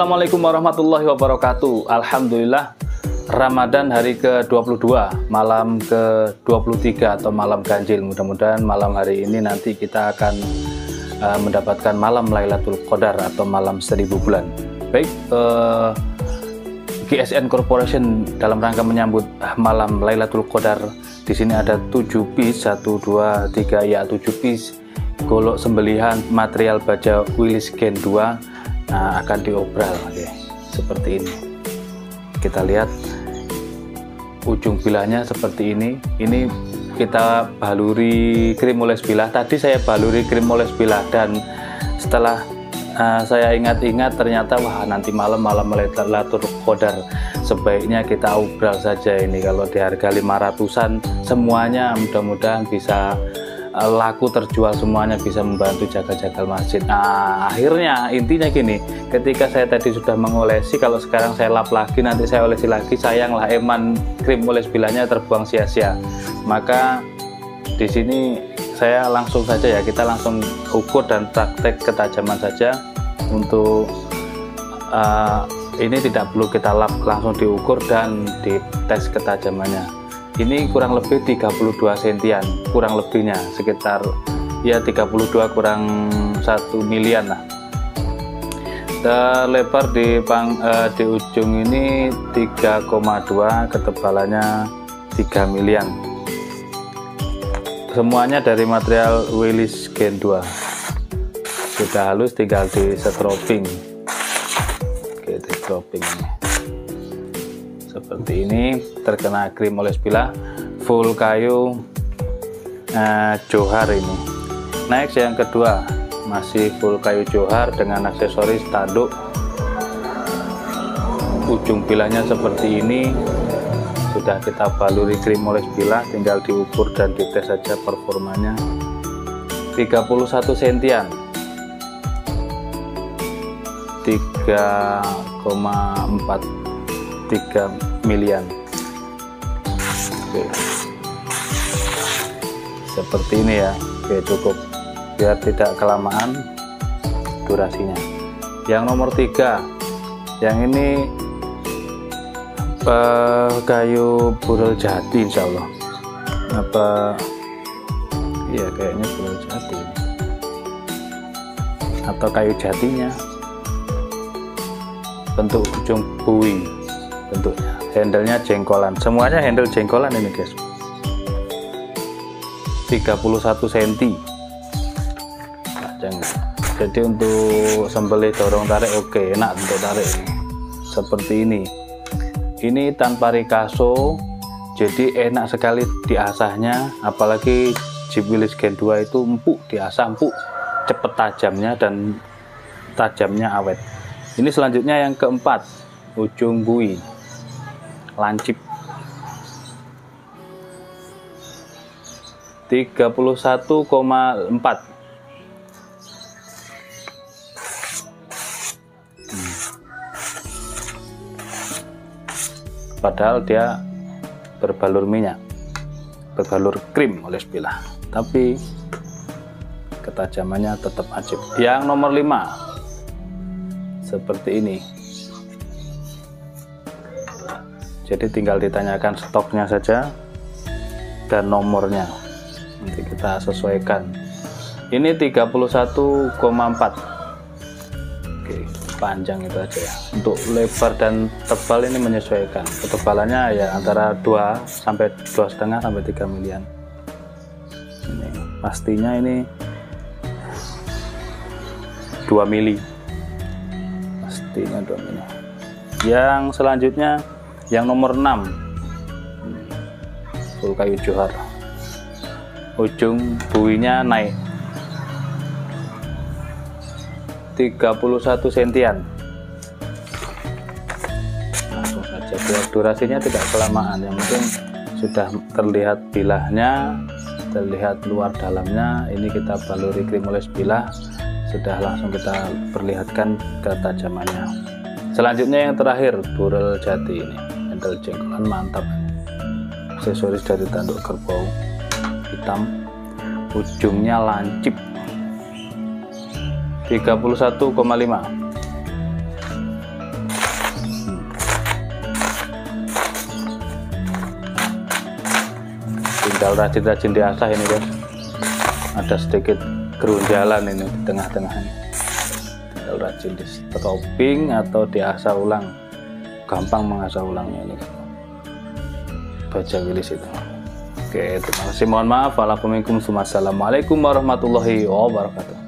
Assalamualaikum warahmatullahi wabarakatuh. Alhamdulillah, Ramadan hari ke-22, malam ke-23 atau malam ganjil. Mudah-mudahan malam hari ini nanti kita akan mendapatkan malam Lailatul Qadar atau malam 1000 bulan. Baik, GSN Corporation dalam rangka menyambut malam Lailatul Qadar, di sini ada 7 piece, 1, 2, 3, ya 7 piece golok sembelihan material baja Willys Gen 2. Nah, akan diobral, oke, seperti ini. Kita lihat ujung bilahnya seperti ini. Ini kita baluri krim oles bilah. Tadi saya baluri krim oles bilah, dan setelah saya ingat-ingat ternyata wah, nanti malam Lailatul Qadar, sebaiknya kita obral saja ini. Kalau di harga 500-an semuanya, mudah-mudahan bisa laku, terjual semuanya, bisa membantu jaga-jaga masjid. Nah, akhirnya intinya gini, ketika saya tadi sudah mengolesi, kalau sekarang saya lap lagi, nanti saya olesi lagi, sayanglah eman krim oles bilahnya terbuang sia-sia. Maka di sini saya langsung saja ya, kita langsung ukur dan praktek ketajaman saja. Untuk ini tidak perlu kita lap, langsung diukur dan dites ketajamannya. Ini kurang lebih 32 sentian, kurang lebihnya sekitar ya 32 kurang 1 milian lah. Lebar di ujung ini 3,2, ketebalannya 3 milian. Semuanya dari material Willys Gen 2. Sudah halus, tinggal di strobing. Oke, di strobing ini. Seperti ini, terkena krim oles bilah, full kayu johar ini. Next, yang kedua, masih full kayu johar dengan aksesoris tanduk. Ujung bilahnya seperti ini, sudah kita baluri krim oles bilah, tinggal diukur dan dites saja performanya. 31 sentian, 3 milian. Oke. Seperti ini ya. Oke, cukup biar tidak kelamaan durasinya. Yang nomor 3, yang ini kayu burel jati, insya Allah. Apa ya, kayaknya burel jati atau kayu jatinya, bentuk ujung bui bentuknya. Handle-nya jengkolan, semuanya handle jengkolan ini guys. 31 cm panjang. Jadi untuk sembelih dorong tarik oke, enak untuk tarik ini. Seperti ini. Ini tanpa rikaso, jadi enak sekali diasahnya. Apalagi Jeep Willys Gen 2 itu empuk, diasah empuk, cepet tajamnya dan tajamnya awet. Ini selanjutnya yang keempat, ujung bui lancip, 31,4. Padahal dia berbalur minyak, berbalur krim oles bilah, tapi ketajamannya tetap ajib. Yang nomor 5 seperti ini. Jadi tinggal ditanyakan stoknya saja dan nomornya, nanti kita sesuaikan. Ini 31,4. Oke, panjang itu aja ya. Untuk lebar dan tebal ini menyesuaikan. Ketebalannya ya antara 2 sampai 2,5 sampai 3 milian. Ini pastinya ini 2 mili. Pastinya 2 mili. Yang selanjutnya, yang nomor 6, full kayu johar, ujung buinya naik, 31 sentian. Langsung saja, biar durasinya tidak kelamaan, yang penting sudah terlihat bilahnya, terlihat luar dalamnya. Ini kita baluri krim oles bilah, sudah langsung kita perlihatkan ketajamannya. Selanjutnya yang terakhir, burel jati ini, handle jengkolan mantap, aksesoris dari tanduk kerbau hitam, ujungnya lancip, 31,5. tinggal rajin-rajin diasah ini guys. Ada sedikit gerunjalan ini di tengah-tengahnya, tinggal rajin di strobing atau diasah ulang, gampang mengasah ulangnya ini baja Willys itu. Oke, terima kasih, mohon maaf. Assalamualaikum warahmatullahi wabarakatuh.